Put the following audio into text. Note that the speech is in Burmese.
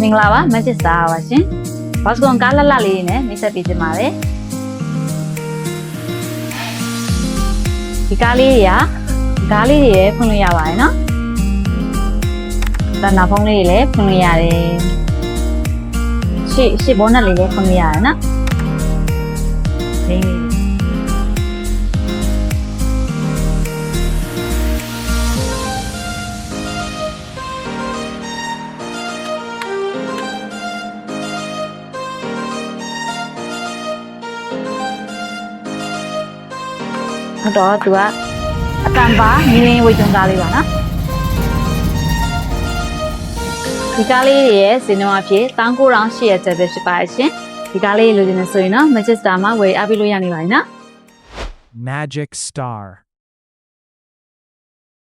င်္ဂလာပါမချစ်စာပါရှင်ဘော့စကွန်ကားလက်လက်လေးနဲ့နှိမ့်ဆက်ပေးခြင်းပါတယ်ဒီကားလေးတွေကကားလေးတွေလည်းဖွင့်လို့ရပါတယ်နော်တနာဖုန်းလေးတွေလည်းဖွင့်လို့ရတယ်ရှေ့ဘောနက်လေးလည်းဖွင့်လို့ရတယ်နော်ဒင်းလေးတော့သူကအတန်ပါမီလင်းဝေကျုံကားလေးပါနော်ဒီကားလေးရဲ့ဇင်နဝါဖြစ်19,800ကျပ်ပဲဖြစ်ပါရှင်ဒီကားလေးလိုချင်နေဆိုရင်တော့ Magic Star မှာဝယ်အားပေးလို့ရနေပါပြီနော် Magic Star